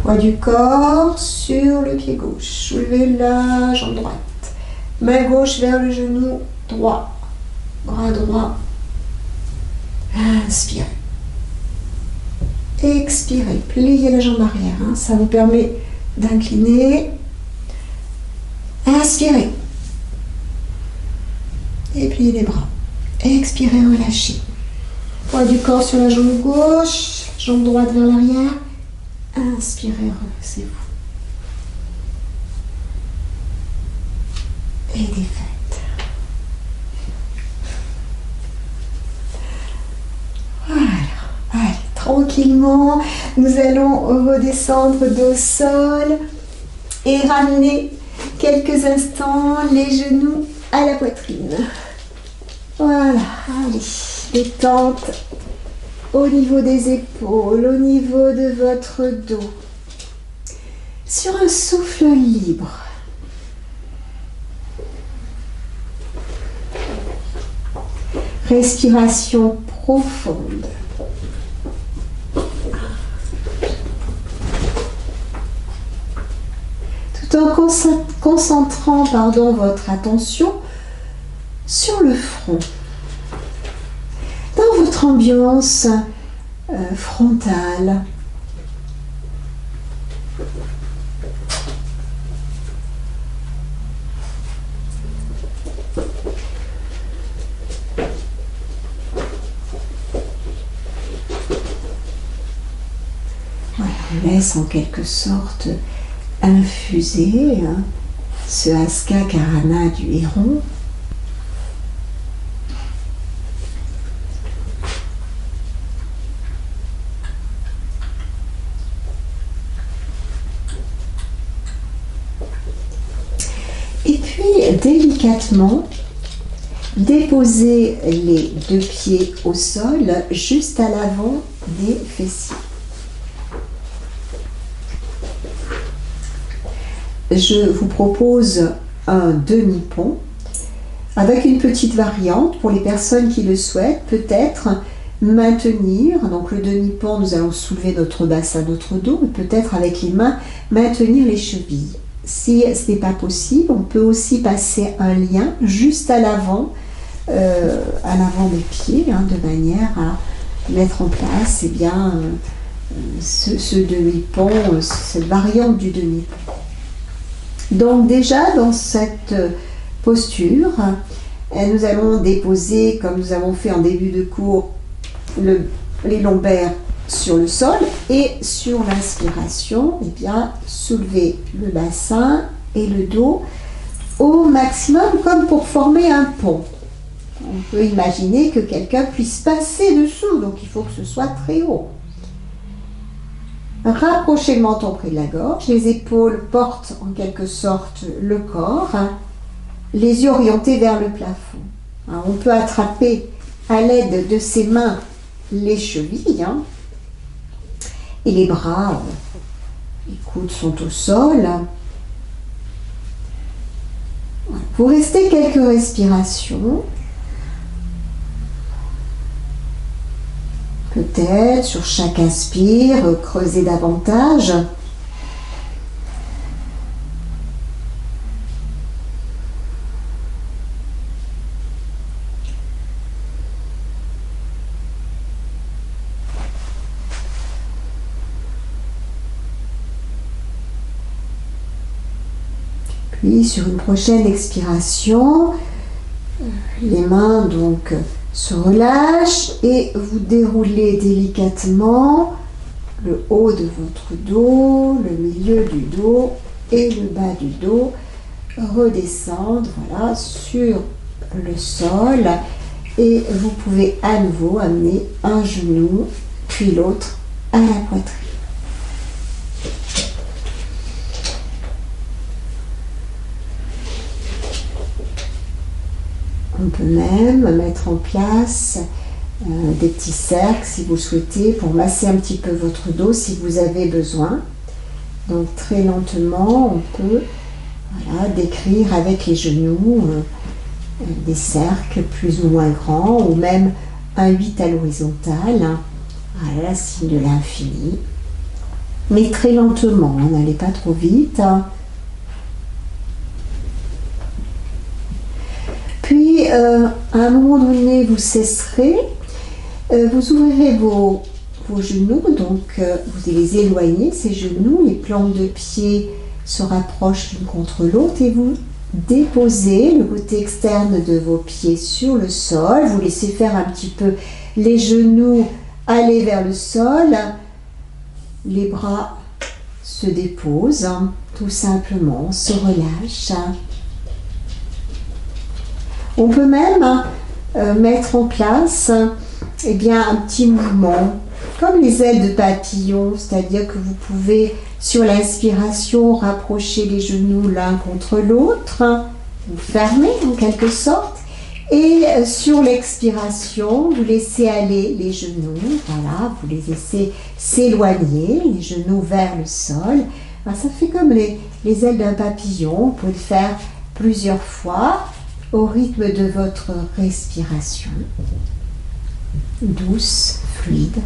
Poids du corps sur le pied gauche. Soulevez la jambe droite. Main gauche vers le genou droit. Bras droit. Inspirez. Expirez. Pliez la jambe arrière. Ça vous permet d'incliner. Inspirez. Et pliez les bras. Expirez, relâchez. Poids du corps sur la jambe gauche. Jambe droite vers l'arrière. Inspirez, relaxez-vous. Et défaites. Voilà. Allez, tranquillement, nous allons redescendre dos sol et ramener quelques instants les genoux à la poitrine. Voilà, allez, détente au niveau des épaules, au niveau de votre dos. Sur un souffle libre. Respiration profonde. Tout en concentrant votre attention sur le front. Dans votre ambiance frontale. Voilà, on laisse en quelque sorte infuser ce Hasta Karana du héron. Et puis délicatement déposer les deux pieds au sol juste à l'avant des fessiers. Je vous propose un demi-pont avec une petite variante pour les personnes qui le souhaitent, peut-être maintenir, donc le demi-pont, nous allons soulever notre bassin, notre dos, mais peut-être avec les mains maintenir les chevilles. Si ce n'est pas possible, on peut aussi passer un lien juste à l'avant des pieds, de manière à mettre en place ce demi-pont, cette variante du demi-pont. Donc déjà dans cette posture, nous allons déposer, comme nous avons fait en début de cours, les lombaires sur le sol et sur l'inspiration, soulever le bassin et le dos au maximum comme pour former un pont. On peut imaginer que quelqu'un puisse passer dessous, donc il faut que ce soit très haut. Rapprochez le menton près de la gorge, les épaules portent en quelque sorte le corps, les yeux orientés vers le plafond. On peut attraper à l'aide de ses mains les chevilles et les bras, les coudes sont au sol. Vous restez quelques respirations. Peut-être sur chaque inspire, creusez davantage. Puis sur une prochaine expiration, les mains donc se relâchent et vous déroulez délicatement le haut de votre dos, le milieu du dos et le bas du dos. Redescendre sur le sol et vous pouvez à nouveau amener un genou puis l'autre à la poitrine. On peut même mettre en place des petits cercles si vous le souhaitez pour masser un petit peu votre dos si vous avez besoin. Donc très lentement, on peut décrire avec les genoux des cercles plus ou moins grands ou même un 8 à l'horizontale. Voilà, signe de l'infini. Mais très lentement, n'allez pas trop vite. Puis, à un moment donné, vous cesserez, vous ouvrirez vos genoux, donc vous les éloignez, ces genoux, les plantes de pied se rapprochent l'une contre l'autre et vous déposez le côté externe de vos pieds sur le sol, vous laissez faire un petit peu les genoux aller vers le sol, les bras se déposent, tout simplement, se relâchent. On peut même mettre en place un petit mouvement, comme les ailes de papillon, c'est-à-dire que vous pouvez, sur l'inspiration, rapprocher les genoux l'un contre l'autre, vous fermez en quelque sorte, et sur l'expiration, vous laissez aller les genoux, vous les laissez s'éloigner, les genoux vers le sol. Alors, ça fait comme les ailes d'un papillon, on peut le faire plusieurs fois, au rythme de votre respiration, douce, fluide.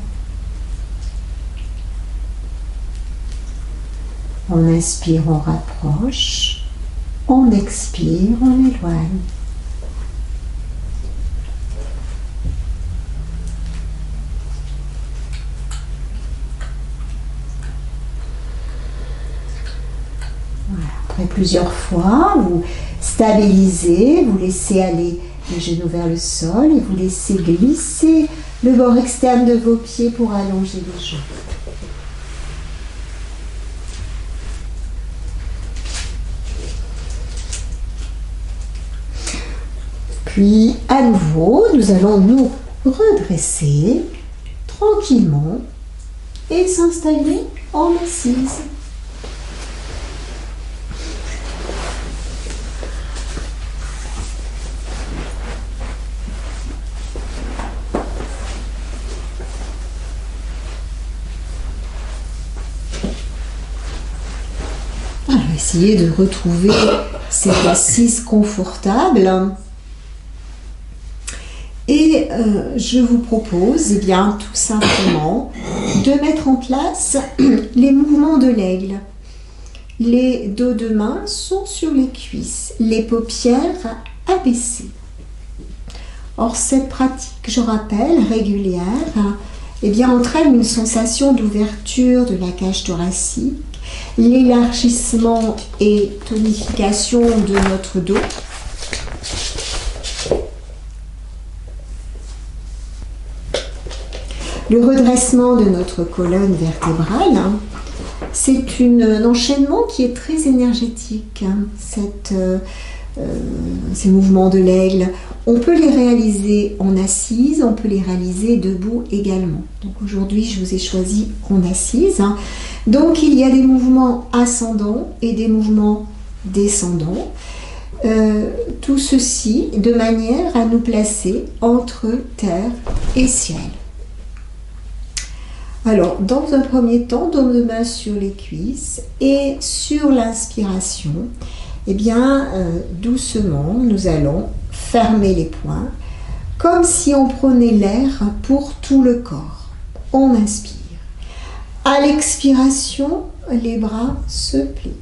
On inspire, on rapproche, on expire, on éloigne. Voilà. Après plusieurs fois, vous stabilisez, vous laissez aller les genoux vers le sol et vous laissez glisser le bord externe de vos pieds pour allonger les jambes. Puis, à nouveau, nous allons nous redresser tranquillement et s'installer en assise. Essayez de retrouver cette assise confortable. Et je vous propose, tout simplement, de mettre en place les mouvements de l'aigle. Les dos de main sont sur les cuisses, les paupières abaissées. Or, cette pratique, je rappelle, régulière, eh bien, entraîne une sensation d'ouverture de la cage thoracique, l'élargissement et tonification de notre dos. Le redressement de notre colonne vertébrale, c'est un enchaînement qui est très énergétique. Ces mouvements de l'aigle, on peut les réaliser en assise, on peut les réaliser debout également. Donc aujourd'hui, je vous ai choisi en assise. Donc il y a des mouvements ascendants et des mouvements descendants. Tout ceci de manière à nous placer entre terre et ciel. Alors, dans un premier temps, dos de main sur les cuisses et sur l'inspiration, eh bien, doucement, nous allons fermer les poings comme si on prenait l'air pour tout le corps. On inspire. À l'expiration, les bras se plient.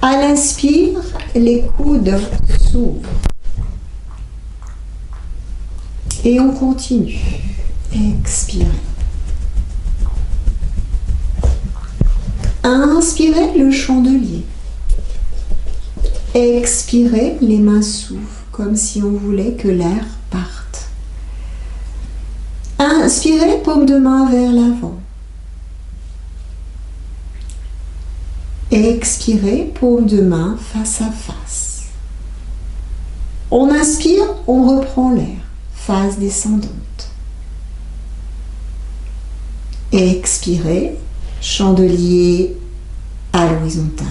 À l'inspire, les coudes s'ouvrent. Et on continue. Expirez. Inspirez le chandelier. Expirez, les mains s'ouvrent, comme si on voulait que l'air parte. Inspirez, paume de main vers l'avant. Expirez, paume de main face à face. On inspire, on reprend l'air, phase descendante. Expirez, chandelier à l'horizontale.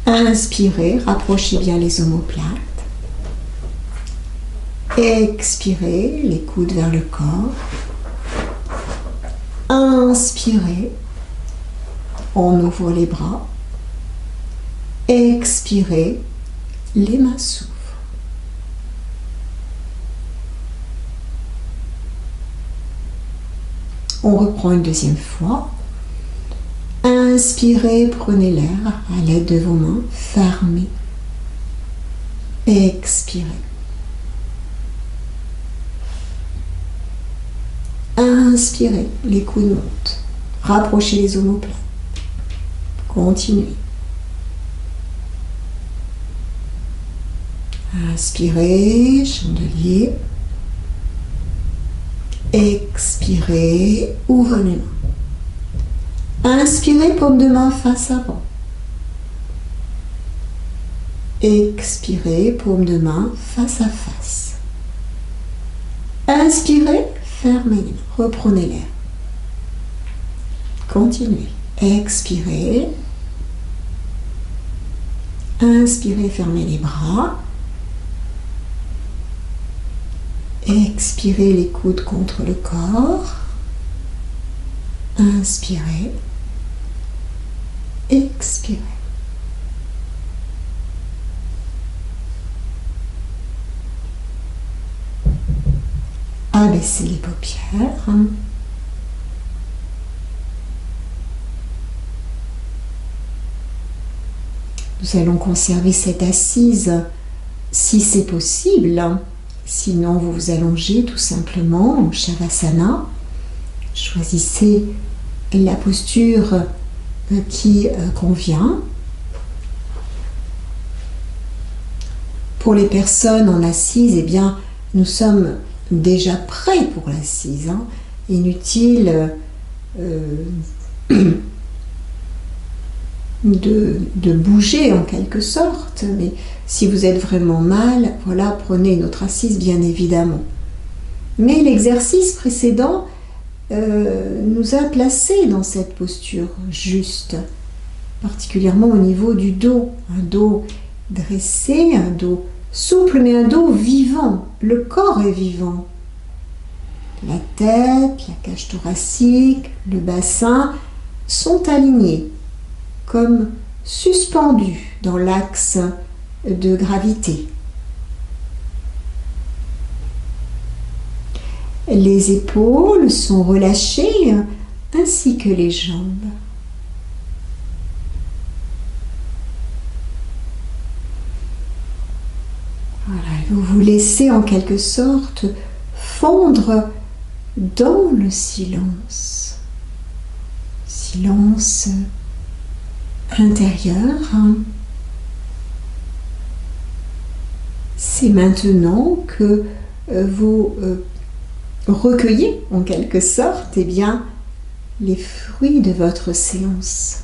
Inspirez, rapprochez bien les omoplates. Expirez, les coudes vers le corps. Inspirez, on ouvre les bras. Expirez, les mains s'ouvrent. On reprend une deuxième fois. Inspirez, prenez l'air à l'aide de vos mains, fermez. Expirez. Inspirez, les coudes montent. Rapprochez les omoplates. Continuez. Inspirez, chandelier. Expirez, ouvrez les mains. Inspirez, paume de main face avant. Expirez, paume de main face à face. Inspirez, fermez les mains. Reprenez l'air. Continuez. Expirez. Inspirez, fermez les bras. Expirez, les coudes contre le corps. Inspirez. Expirez. Abaissez les paupières. Nous allons conserver cette assise si c'est possible. Sinon, vous vous allongez tout simplement en Shavasana. Choisissez la posture qui convient. Pour les personnes en assise, eh bien, nous sommes déjà prêts pour l'assise. Inutile de bouger en quelque sorte, mais si vous êtes vraiment mal, voilà, prenez une autre assise bien évidemment. Mais l'exercice précédent nous a placés dans cette posture juste, particulièrement au niveau du dos. Un dos dressé, un dos souple, mais un dos vivant. Le corps est vivant. La tête, la cage thoracique, le bassin sont alignés, comme suspendus dans l'axe de gravité. Les épaules sont relâchées ainsi que les jambes. Voilà, vous vous laissez en quelque sorte fondre dans le silence. Silence intérieur. C'est maintenant que vous recueillez en quelque sorte les fruits de votre séance.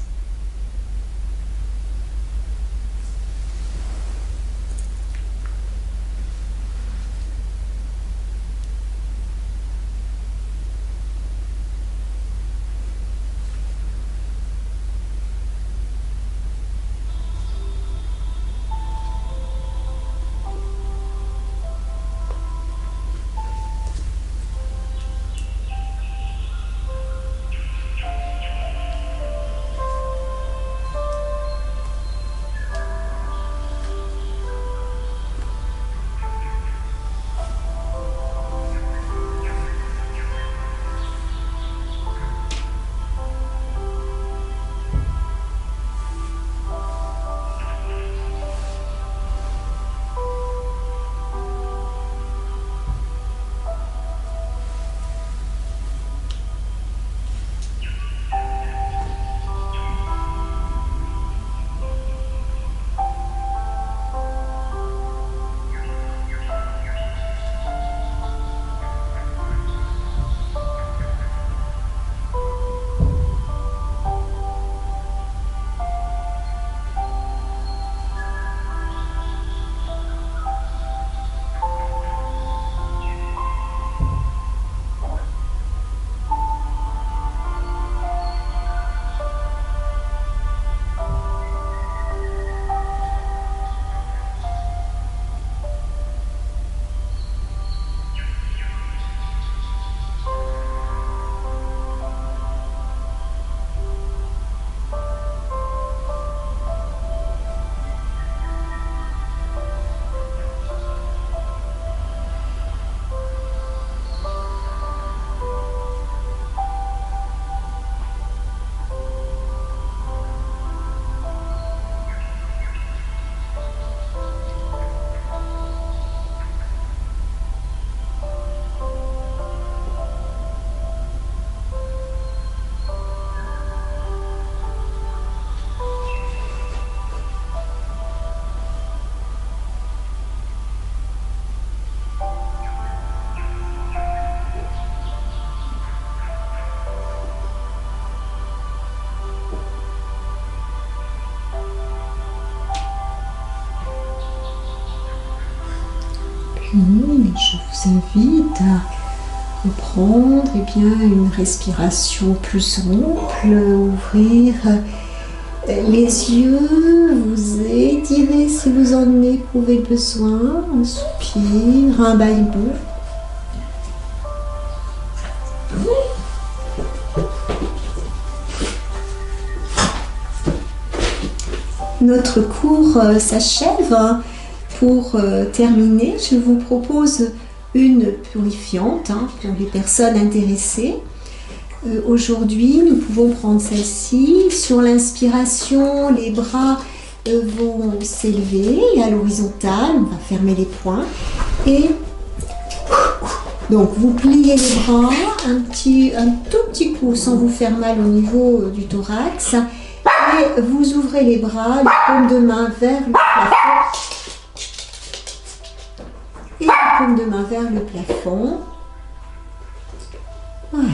Je vous invite à reprendre une respiration plus souple, ouvrir les yeux, vous étirez si vous en éprouvez besoin, un soupir, un bye-bye. Notre cours s'achève. Pour terminer, je vous propose une purifiante pour les personnes intéressées. Aujourd'hui, nous pouvons prendre celle-ci. Sur l'inspiration, les bras vont s'élever à l'horizontale. On va fermer les poings. Et donc, vous pliez les bras un tout petit coup sans vous faire mal au niveau du thorax. Et vous ouvrez les bras, les paumes de main vers le plafond. Et les paumes de main vers le plafond. Voilà.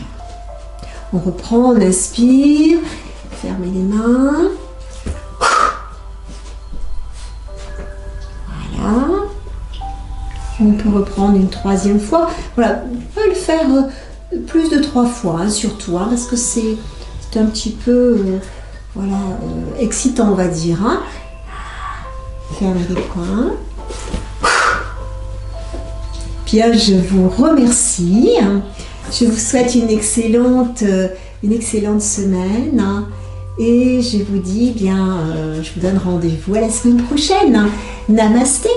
On reprend, on inspire, fermez les mains. Voilà. On peut reprendre une troisième fois. Voilà, on peut le faire plus de 3 fois, surtout, parce que c'est un petit peu excitant, on va dire. Fermez les poings. Bien, je vous remercie. Je vous souhaite une excellente semaine. Et je vous dis je vous donne rendez-vous à la semaine prochaine. Namasté.